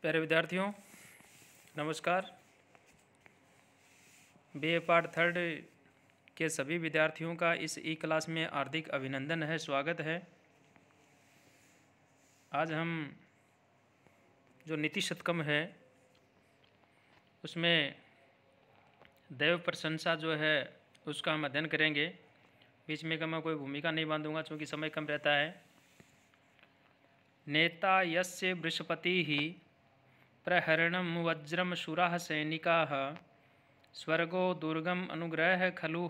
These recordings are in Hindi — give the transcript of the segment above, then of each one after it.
प्यारे विद्यार्थियों नमस्कार। BA पार्ट 3 के सभी विद्यार्थियों का इस ई क्लास में हार्दिक अभिनंदन है, स्वागत है। आज हम जो नीति शतकम है उसमें देव प्रशंसा जो है उसका हम अध्ययन करेंगे। बीच में मैं कोई भूमिका नहीं बांधूंगा क्योंकि समय कम रहता है। नेता यस्य बृहस्पतिः प्रहरणं वज्रम शूराः सैनिकाः स्वर्गो दुर्गम अनुग्रह खलु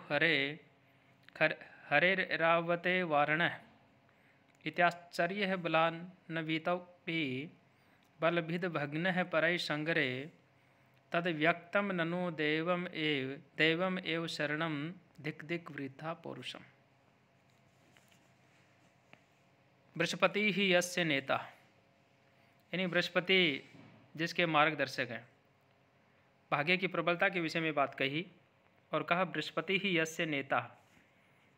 हरेरावते वारणः इत्याश्चर्यः बलान्वितोऽपि बलभिद्भग्नः परैः संग्रे तद्व्यक्तं ननु देवम् एव शरणं धिक् धिक् वृथा पौरुषम्। बृहस्पति ही यस्य नेता, यानी बृहस्पति जिसके मार्गदर्शक हैं। भाग्य की प्रबलता के विषय में बात कही और कहा बृहस्पति ही यस्य नेता,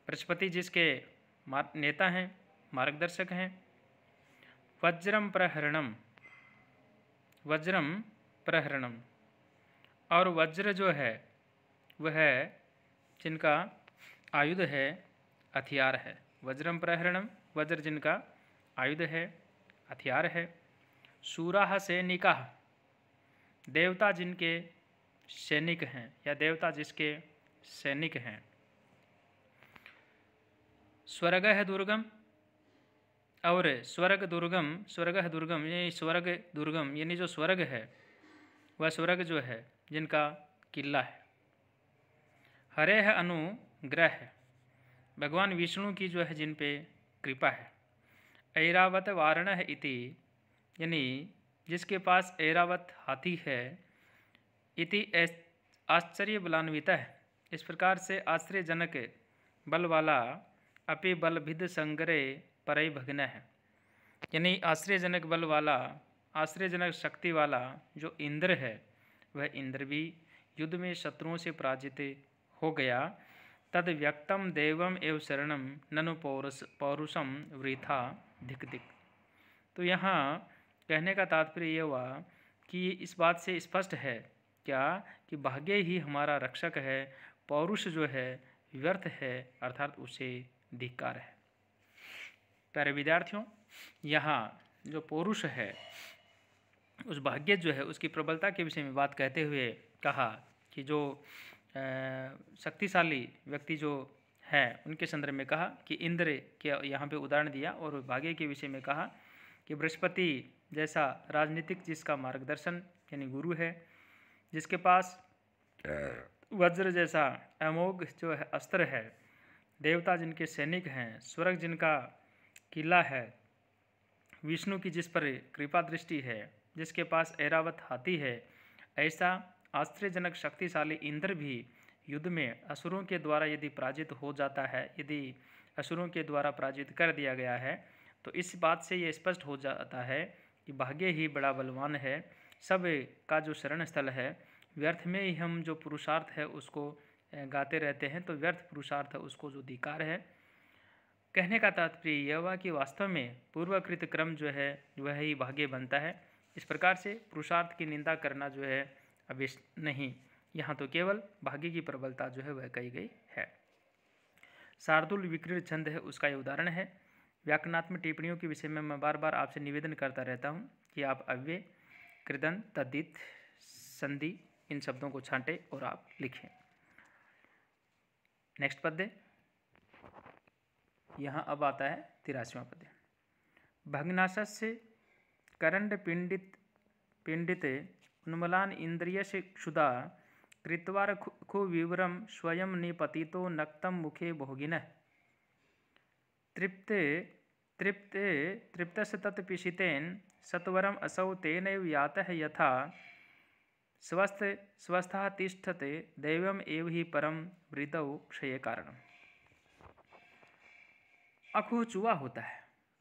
बृहस्पति जिसके नेता हैं, मार्गदर्शक हैं। वज्रम प्रहरणम, और वज्र जो है वह जिनका आयुध है, हथियार है। वज्रम प्रहरणम, वज्र जिनका आयुध है, हथियार है। शूराः सैनिकाः, देवता जिनके सैनिक हैं या देवता जिसके सैनिक हैं। स्वर्ग है दुर्गम, और स्वर्ग दुर्गम यानी जो स्वर्ग है वह स्वर्ग जो है जिनका किला है। हरे है अनुग्रह है, भगवान विष्णु की जो है जिन पे कृपा है। ऐरावत वारण है इति, यानी जिसके पास ऐरावत हाथी है। इति आश्चर्य बलान्वित है, इस प्रकार से आश्चर्यजनक बल वाला। अपि बलभिद संग्रे परई भग्न है, यानी आश्चर्यजनक बल वाला, आश्चर्यजनक शक्ति वाला जो इंद्र है वह इंद्र भी युद्ध में शत्रुओं से पराजित हो गया। तद व्यक्तम देवम एव शरणम ननु पौरुषम वृथा धिक धिक। तो यहाँ कहने का तात्पर्य ये हुआ कि इस बात से स्पष्ट है क्या कि भाग्य ही हमारा रक्षक है, पौरुष जो है व्यर्थ है, अर्थात उसे धिक्कार है। प्यारे विद्यार्थियों, यहाँ जो पौरुष है उस भाग्य जो है उसकी प्रबलता के विषय में बात कहते हुए कहा कि जो शक्तिशाली व्यक्ति जो है उनके संदर्भ में कहा कि इंद्र के यहाँ पे उदाहरण दिया, और भाग्य के विषय में कहा कि बृहस्पति जैसा राजनीतिक जिसका मार्गदर्शन यानी गुरु है, जिसके पास वज्र जैसा अमोघ जो है अस्त्र है, देवता जिनके सैनिक हैं, स्वर्ग जिनका किला है, विष्णु की जिस पर कृपा दृष्टि है, जिसके पास ऐरावत हाथी है, ऐसा आश्चर्यजनक शक्तिशाली इंद्र भी युद्ध में असुरों के द्वारा यदि पराजित हो जाता है, यदि असुरों के द्वारा पराजित कर दिया गया है, तो इस बात से ये स्पष्ट हो जाता है कि भाग्य ही बड़ा बलवान है। सब का जो शरण स्थल है, व्यर्थ में ही हम जो पुरुषार्थ है उसको गाते रहते हैं, तो व्यर्थ पुरुषार्थ है उसको जो धिक्कार है। कहने का तात्पर्य यह हुआ कि वास्तव में पूर्वकृत क्रम जो है वह ही भाग्य बनता है। इस प्रकार से पुरुषार्थ की निंदा करना जो है अवश्य नहीं, यहाँ तो केवल भाग्य की प्रबलता जो है वह कही गई है। शार्दुल विक्रीड़ छंद है, उसका ये उदाहरण है। व्याकरणात्मक टिप्पणियों के विषय में मैं बार बार आपसे निवेदन करता रहता हूँ कि आप अव्यय, कृदंत, तद्धित, संधि इन शब्दों को छांटें और आप लिखें। नेक्स्ट पद्य, यहाँ अब आता है 83वां पद्य। भग्नाशस्य करंड पिंडित उन्मलान इंद्रिय से क्षुधा कृत्वा रखु विवरम स्वयं निपतितो नक्तम मुखे भोगिनः तृप्तस्य तत्पिशितेन सत्वरम असौ तेनैव यातः यथा स्वस्थः तिष्ठते दैवम एव हि परम वृतौ क्षय कारणम्। अखु चूहा होता है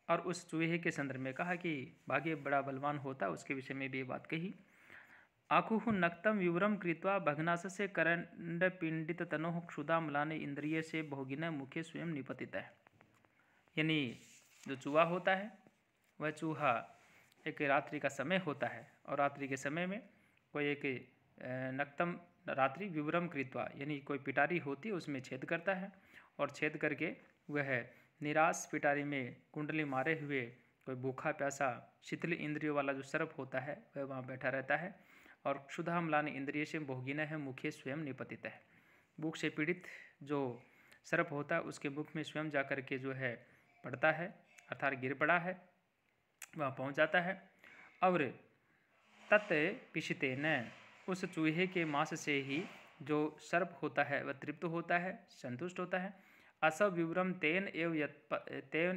और उस चूहे के संदर्भ में कहा कि भाग्य बड़ा बलवान होता है, उसके विषय में भी ये बात कही। आखुः नक्तम विवरम कृत्वा भग्नाशस्य करंड पिंडित तनोः क्षुधा म्लाने इंद्रिय से भोगिन मुखे स्वयं निपतित है, यानी जो चूहा होता है वह चूहा एक रात्रि का समय होता है और रात्रि के समय में कोई एक नक्तम रात्रि विवरम कृत्वा यानी कोई पिटारी होती है उसमें छेद करता है और छेद करके वह निराश पिटारी में कुंडली मारे हुए कोई भूखा प्यासा शिथिल इंद्रियों वाला जो सर्प होता है वह वहाँ बैठा रहता है और क्षुधा म्लान इंद्रिय से भोगिन है मुखे स्वयं निपतित है। भूख से पीड़ित जो सर्प होता है उसके मुख में स्वयं जा कर के जो है पड़ता है अर्थात गिर पड़ा है, वहाँ पहुँच जाता है और तत् पिशिते न उस चूहे के मांस से ही जो सर्प होता है वह तृप्त होता है, संतुष्ट होता है। असव विवरम तेन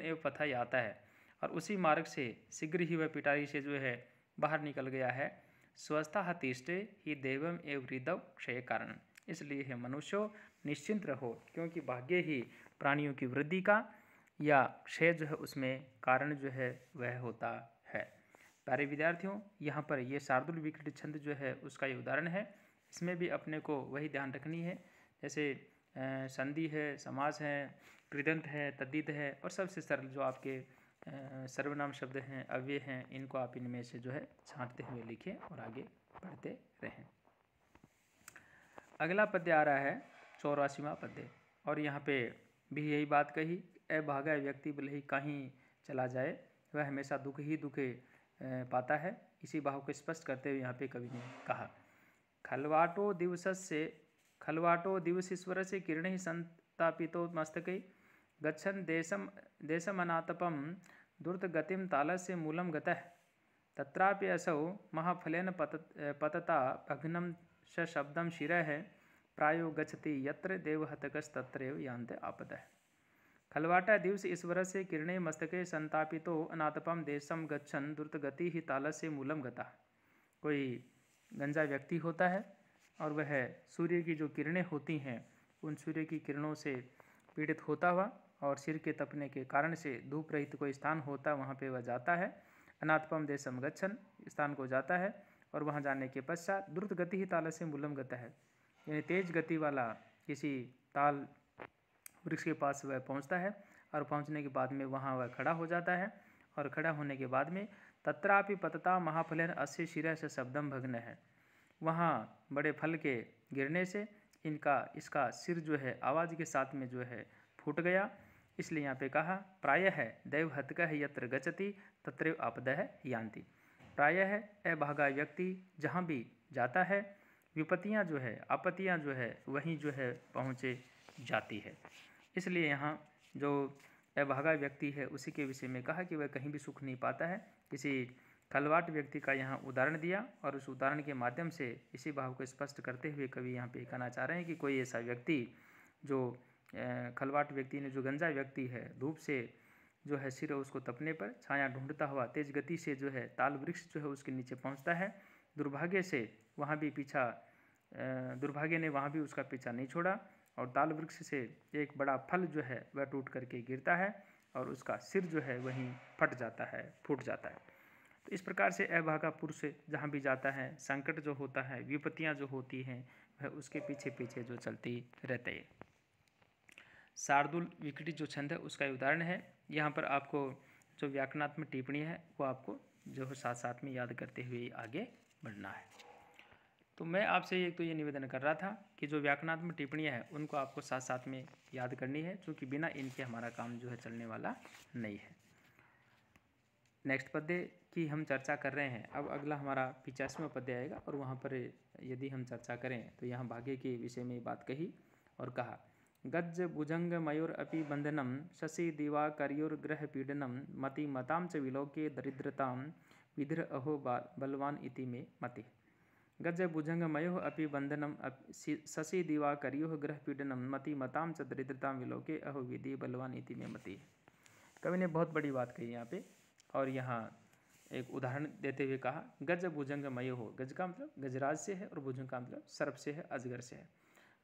एव पथा आता है और उसी मार्ग से शीघ्र ही वह पिटारी से जो है बाहर निकल गया है। स्वस्था हतिष्ठे ही देवम एव हृदय क्षय कारण, इसलिए है मनुष्यो निश्चिंत रहो क्योंकि भाग्य ही प्राणियों की वृद्धि का या क्षय जो है उसमें कारण जो है वह होता है। प्यारे विद्यार्थियों, यहाँ पर ये शार्दूल विकृत छंद जो है उसका ये उदाहरण है। इसमें भी अपने को वही ध्यान रखनी है, जैसे संधि है, समास है, कृदंत है, तद्धित है और सबसे सरल जो आपके सर्वनाम शब्द हैं, अव्यय हैं, इनको आप इनमें से जो है छांटते हुए लिखें और आगे पढ़ते रहें। अगला पद्य आ रहा है 84वां पद्य और यहाँ पे भी यही बात कही, अभागा व्यक्ति भले ही कहीं चला जाए वह हमेशा दुख ही दुख पाता है। इसी भाव को स्पष्ट करते हुए यहाँ पे कवि ने कहा, खलवाटो दिवसीश्वर से किरण ही संतापितो मस्तके गच्छन् देशमनातपम दुर्त गतिम तालस्य मूलम गतः तत्रापि असौ महाफलेन पतता भग्नं शब्दं शिरः प्रायो गच्छति यत्र देवहतकस्तत्रैव यान्ते आपदः। खलवाटा दिवस ईश्वर से किरणे मस्तके संतापितो अनातपम देशम गच्छन् द्रुतगति ही तालस्य मूलम गतः। कोई गंजा व्यक्ति होता है और वह सूर्य की जो किरणें होती हैं उन सूर्य की किरणों से पीड़ित होता हुआ और सिर के तपने के कारण से धूप रहित कोई स्थान होता है वहाँ पे वह जाता है। अनाथपम देशम गच्छन स्थान को जाता है और वहाँ जाने के पश्चात द्रुत गति ही ताल से मूलम गता है, यानी तेज गति वाला किसी ताल वृक्ष के पास वह पहुँचता है और पहुँचने के बाद में वहाँ वह खड़ा हो जाता है और खड़ा होने के बाद में तत्रापि पतता महाफलेन अस्य शिरः से शब्दम भग्न है, वहाँ बड़े फल के गिरने से इसका सिर जो है आवाज़ के साथ में जो है फूट गया। इसलिए यहाँ पे कहा प्रायः दैवहतकः यत्र गच्छति तत्रैव आपदः यान्ति। प्रायः अभागा व्यक्ति जहाँ भी जाता है विपत्तियाँ जो है आपत्तियाँ जो है वहीं जो है पहुँचे जाती है। इसलिए यहाँ जो अभागा व्यक्ति है उसी के विषय में कहा कि वह कहीं भी सुख नहीं पाता है। किसी खलवाट व्यक्ति का यहाँ उदाहरण दिया और उस उदाहरण के माध्यम से इसी भाव को स्पष्ट करते हुए कवि यहाँ पे कहना चाह रहे हैं कि कोई ऐसा व्यक्ति जो खलवाट व्यक्ति ने जो गंजा व्यक्ति है धूप से जो है सिर उसको तपने पर छाया ढूंढता हुआ तेज गति से जो है ताल वृक्ष जो है उसके नीचे पहुंचता है। दुर्भाग्य से दुर्भाग्य ने वहाँ भी उसका पीछा नहीं छोड़ा और ताल वृक्ष से एक बड़ा फल जो है वह टूट करके गिरता है और उसका सिर जो है वहीं फूट जाता है। तो इस प्रकार से अभागा पुरुष जहाँ भी जाता है संकट जो होता है विपत्तियाँ जो होती हैं वह उसके पीछे पीछे जो चलती रहती है। शार्दूल विकृति जो छंद है उसका उदाहरण है। यहाँ पर आपको जो व्याकरणात्मक टिप्पणी है वो आपको जो है साथ साथ में याद करते हुए आगे बढ़ना है। तो मैं आपसे एक तो ये निवेदन कर रहा था कि जो व्याकरणात्मक टिप्पणियाँ हैं उनको आपको साथ साथ में याद करनी है, क्योंकि बिना इनके हमारा काम जो है चलने वाला नहीं है। नेक्स्ट पद्य की हम चर्चा कर रहे हैं। अब अगला हमारा 85वां पद्य आएगा और वहाँ पर यदि हम चर्चा करें तो यहाँ भाग्य के विषय में बात कही और कहा गज भुजंग मयूर अपि बंधनम शशि दिवाकर्युर्ग्रह पीडनम मति मतां च विलोके दरिद्रतां विधिर अहो बलवान इति में मति। गज भुजंग मयोः अपि बंधनम शशि दिवाकर्युः ग्रह पीडनम मति मतां च दरिद्रतां विलोके अहो विधि बलवान इति में मति। कवि ने बहुत बड़ी बात कही यहाँ पे और यहाँ एक उदाहरण देते हुए कहा गज भुजंग मयोः, गज का मतलब गजराज से है और भुजंग का मतलब सर्प से है, अजगर से है।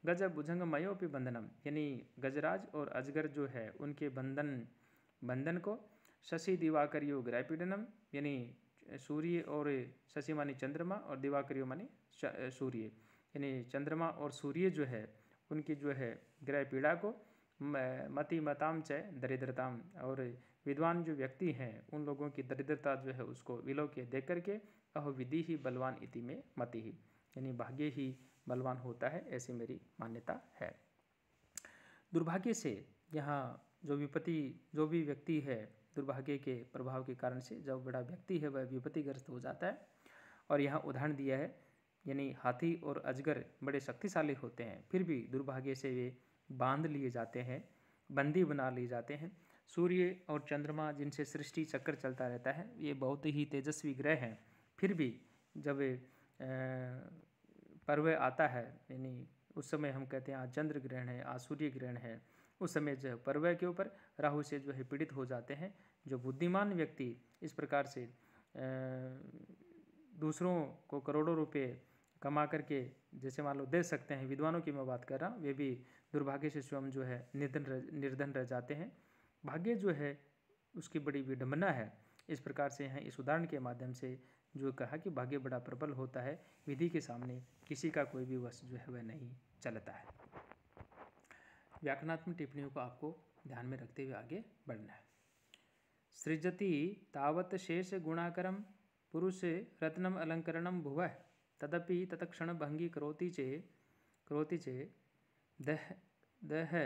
गज भुजंग मयोः अपि बंधनम यानी गजराज और अजगर जो है उनके बंधन को शशि दिवाकर्यो ग्रहपीडनम यानी सूर्य और शशि मानी चंद्रमा और दिवाकर्यो मानी सूर्य यानी चंद्रमा और सूर्य जो है उनकी जो है ग्रह पीड़ा को मति मताम च दरिद्रताम और विद्वान जो व्यक्ति हैं उन लोगों की दरिद्रता जो है उसको विलो के देख करके अहो विधि ही बलवान इति में मति ही, यानी भाग्य ही बलवान होता है, ऐसी मेरी मान्यता है। दुर्भाग्य से यहाँ जो भी व्यक्ति है दुर्भाग्य के प्रभाव के कारण से जो बड़ा व्यक्ति है वह विपत्तिग्रस्त हो जाता है। और यहाँ उदाहरण दिया है, यानी हाथी और अजगर बड़े शक्तिशाली होते हैं फिर भी दुर्भाग्य से वे बांध लिए जाते हैं, बंदी बना लिए जाते हैं। सूर्य और चंद्रमा जिनसे सृष्टि चक्र चलता रहता है ये बहुत ही तेजस्वी ग्रह हैं, फिर भी जब पर्व आता है, यानी उस समय हम कहते हैं आज चंद्र ग्रहण है, आज सूर्य ग्रहण है, उस समय जो है पर्व के ऊपर राहु से जो है पीड़ित हो जाते हैं। जो बुद्धिमान व्यक्ति इस प्रकार से दूसरों को करोड़ों रुपए कमा करके जैसे मान लो दे सकते हैं, विद्वानों की मैं बात कर रहा हूँ, वे भी दुर्भाग्य से स्वयं जो है निर्धन रह जाते हैं। भाग्य जो है उसकी बड़ी विडंबना है। इस प्रकार से यहाँ इस उदाहरण के माध्यम से जो कहा कि भाग्य बड़ा प्रबल होता है, विधि के सामने किसी का कोई भी वश जो है वह नहीं चलता है। व्याकरणात्मक टिप्पणियों को आपको ध्यान में रखते हुए आगे बढ़ना है। सृजति तावत शेष गुणाकरम पुरुष रत्नम अलंकरणम भुवः तदपि तत्क्षण भंगी करोति चे दह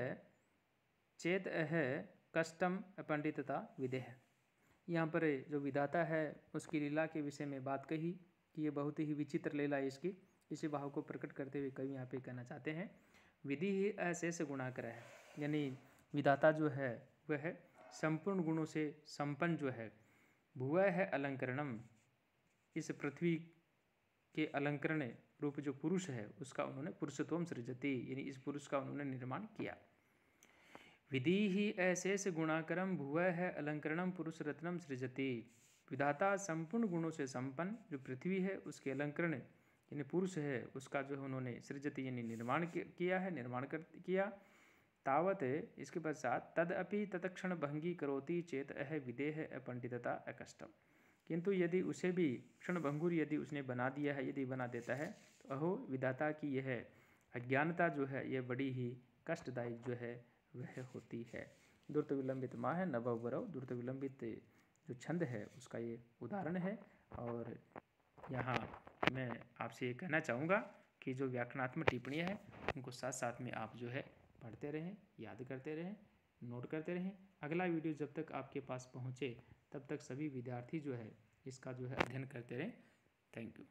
चेत कष्टम अपंडितता विदेह। यहाँ पर जो विधाता है उसकी लीला के विषय में बात कही कि ये बहुत ही विचित्र लीला है इसकी। इसी भाव को प्रकट करते हुए कवि यहाँ पे कहना चाहते हैं विधि ही अशेष गुणाकर है, यानी विधाता जो है वह संपूर्ण गुणों से संपन्न जो है। भुवः है अलंकरणम, इस पृथ्वी के अलंकरण रूप जो पुरुष है उसका उन्होंने पुरुषत्वम सृजति, यानी इस पुरुष का उन्होंने निर्माण किया। विधि ही अशेष गुणाकरम भुवः है अलंकरणम पुरुष रत्नम सृजति। विधाता संपूर्ण गुणों से संपन्न जो पृथ्वी है उसके अलंकरण यानी पुरुष है उसका जो है उन्होंने सृजति यानी निर्माण किया है, तावत इसके पश्चात तदपि तत्क्षण भंगी करोति चेत विदेह अपंडितता अकष्टम। किंतु यदि उसे भी क्षण भंगुर यदि उसने बना दिया है, यदि बना देता है तो अहो विधाता की यह अज्ञानता जो है यह बड़ी ही कष्टदायक जो है वह होती है। द्रुत विलंबित माँ है नभव वरव, द्रुत विलंबित जो छंद है उसका ये उदाहरण है। और यहाँ मैं आपसे ये कहना चाहूँगा कि जो व्याकरणात्मक टिप्पणियाँ हैं उनको साथ साथ में आप जो है पढ़ते रहें, याद करते रहें, नोट करते रहें। अगला वीडियो जब तक आपके पास पहुँचे तब तक सभी विद्यार्थी जो है इसका जो है अध्ययन करते रहें। Thank you.